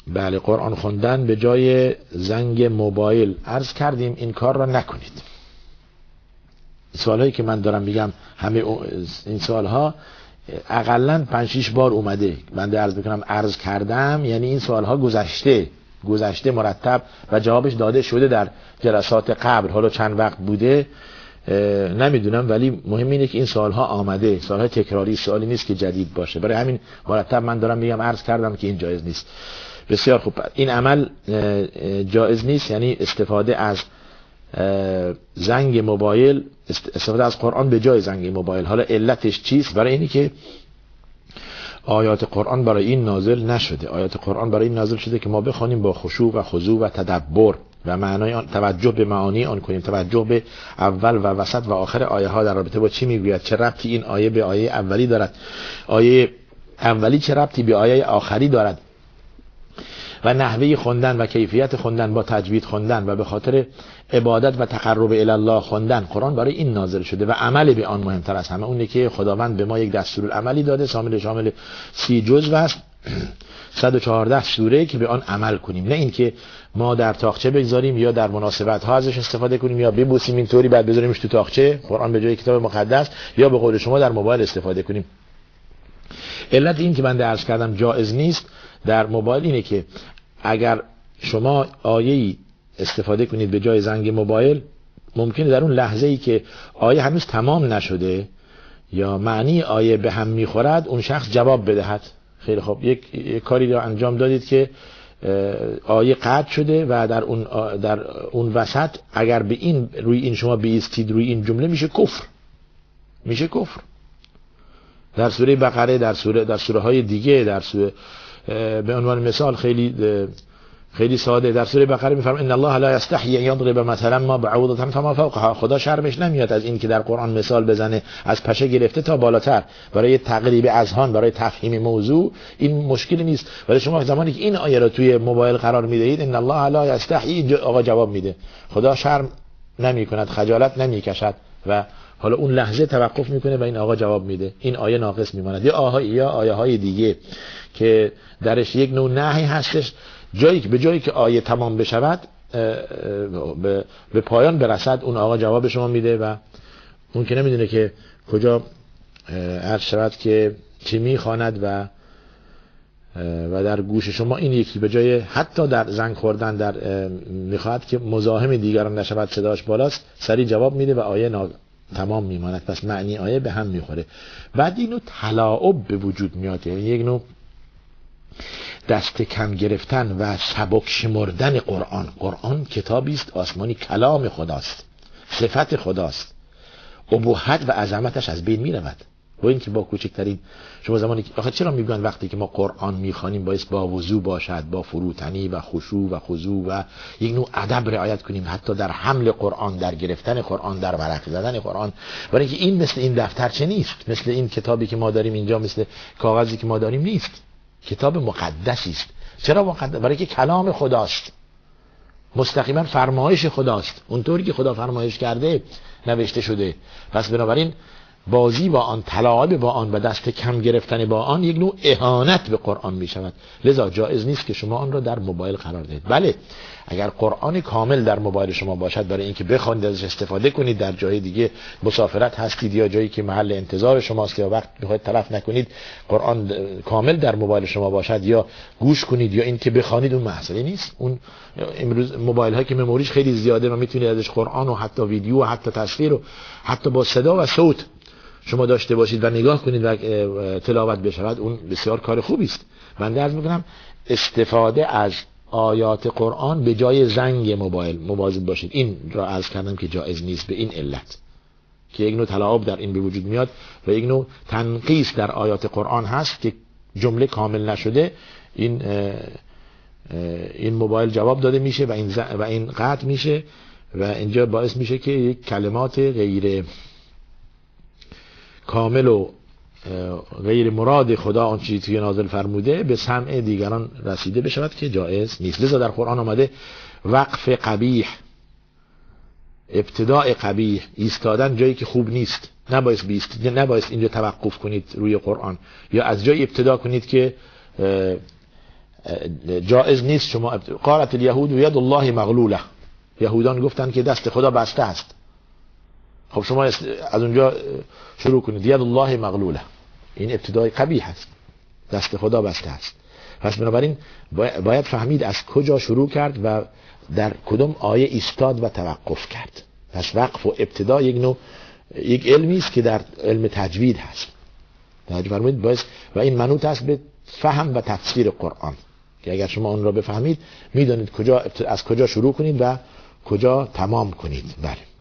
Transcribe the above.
بله، قرآن خوندن به جای زنگ موبایل. عرض کردیم این کار را نکنید. سوالایی که من دارم میگم همه این سوالها اقلن 5-6 بار اومده. من عرض میکنم عرض کردم یعنی این سوالها گذشته مرتب و جوابش داده شده در جلسات قبل. حالا چند وقت بوده نمیدونم، ولی مهم اینه که این سوالها آمده، سوالهای تکراری، سوالی نیست که جدید باشه. برای همین مرتب من دارم میگم عرض کردم که این جایز نیست. بسیار خوب، این عمل جایز نیست، یعنی استفاده از زنگ موبایل، استفاده از قرآن به جای زنگ موبایل. حالا علتش چیست؟ برای اینی که آیات قرآن برای این نازل نشده. آیات قرآن برای این نازل شده که ما بخوانیم با خشوع و خضوع و تدبر و معنای آن، توجه به معانی آن کنیم، توجه به اول و وسط و آخر آیه ها در رابطه با چی میگوید، چه ربطی این آیه به آیه اولی دارد، آیه اولی چه ربطی به آیه آخری دارد، و نحوه خوندن و کیفیت خوندن با تجوید خوندن و به خاطر عبادت و تقرب الی الله خوندن. قرآن برای این نازل شده و عمل به آن مهمتر از همه. اونه که خداوند به ما یک دستورالعملی داده شامل 30 جزو است، 114 سوره که به آن عمل کنیم، نه اینکه ما در تاقچه بگذاریم یا در مناسبت ها ازش استفاده کنیم یا ببوسیم اینطوری بعد بذاریمش تو تاقچه قرآن به جای کتاب مقدس، یا به قول شما در موبایل استفاده کنیم. علت این که من عرض کردم جایز نیست در موبایل اینه که اگر شما آیه‌ای استفاده کنید به جای زنگ موبایل، ممکنه در اون لحظه ای که آیه هنوز تمام نشده یا معنی آیه به هم میخورد اون شخص جواب بدهد. خیلی خوب، یک کاری رو انجام دادید که آیه قطع شده و در اون وسط اگر به این روی این شما بایستید روی این جمله میشه کفر. در سوره بقره، در سوره های دیگه، در سوره به عنوان مثال خیلی ساده در سوره بقره میفرماید ان الله لا یستحیی یضرب مثلا ما بعوضة فما فوقها. خدا شرمش نمیاد از این که در قرآن مثال بزنه از پشه گرفته تا بالاتر برای تقریب اذهان، برای تفهیم موضوع. این مشکلی نیست. ولی شما زمانی که این آیه را توی موبایل قرار میدهید ان الله لا یستحیی، آقا جواب میده، خدا شرم نمیکند، خجالت نمیکشد و حالا اون لحظه توقف میکنه و این آقا جواب میده، این آیه ناقص میماند. یا آیه های دیگه که درش یک نوع نهی هستش، به جایی که آیه تمام بشود به پایان برسد اون آقا جواب شما میده و اون که نمیدونه که کجا عرض شود که چی میخواند و در گوش شما این یکی به جای حتی در زنگ خوردن در میخواهد که مزاحم دیگران نشود صداش بالاست، سریع جواب میده و آیه تمام میماند. پس معنی آیه به هم میخوره. بعد اینو تلاعب به وجود میاد، یعنی یک نوع دست کم گرفتن و سبک شمردن قرآن کتابی است آسمانی، کلام خداست، صفت خداست، ابوحت و عظمتش از بین میرود با اینکه با کوچکترین شما زمانی که آخه چرا میگن وقتی که ما قرآن میخوانیم باید با وضو باشد، با فروتنی و خشوع و خضوع و یک نوع ادب رعایت کنیم، حتی در حمل قرآن، در گرفتن قرآن، در ورق زدن قرآن. برای اینکه این مثل این دفترچه نیست، مثل این کتابی که ما داریم اینجا، مثل کاغذی که ما داریم نیست، کتاب مقدسی است. چرا مقدس؟ برای که کلام خداست، مستقیما فرمایش خداست، اونطوری که خدا فرمایش کرده نوشته شده. پس بنابراین بازی با آن، تلاعب با آن و دست کم گرفتن با آن یک نوع اهانت به قرآن می شود. لذا جایز نیست که شما آن را در موبایل قرار دهید. بله، اگر قرآن کامل در موبایل شما باشد برای اینکه بخواید ازش استفاده کنید، در جای دیگه مسافرت هستید یا جایی که محل انتظار شماست یا وقت میخواید تلف نکنید، قرآن کامل در موبایل شما باشد یا گوش کنید یا اینکه بخوانید، اون مسئله نیست. اون امروز موبایل ها که مموریش خیلی زیاده و میتونید ازش قرآن و حتی ویدیو و حتی تصویر و حتی با صدا و صوت شما داشته باشید و نگاه کنید و تلاوت بشود، اون بسیار کار خوبی است. من عرض میکنم استفاده از آیات قرآن به جای زنگ موبایل مواظب باشید. این را عرض کردم که جایز نیست به این علت که یک نوع تلاعب در این به وجود میاد و یک نوع تنقیص در آیات قرآن هست که جمله کامل نشده این موبایل جواب داده میشه و این قطع میشه و اینجا باعث میشه که یک کلمات غیر کامل و غیر مراد خدا آن چیزی که نازل فرموده به سمع دیگران رسیده بشود که جایز نیست. لذا در قرآن آمده وقف قبیح، ابتداء قبیح، ایستادن جایی که خوب نیست، نباید اینجا توقف کنید روی قرآن یا از جایی ابتدا کنید که جایز نیست شما قالت الیهود ید الله مغلوله، یهودان گفتن که دست خدا بسته است. خب شما از اونجا شروع کنید ید الله مغلوله، این ابتدای قبیح است، دست خدا بسته است. پس بنابراین باید فهمید از کجا شروع کرد و در کدوم آیه ایستاد و توقف کرد. پس وقف و ابتدا یک علمی است که در علم تجوید هست. توجه فرمایید. و این منوط است به فهم و تفسیر قرآن که اگر شما اون را بفهمید میدونید از کجا شروع کنید و کجا تمام کنید. بله.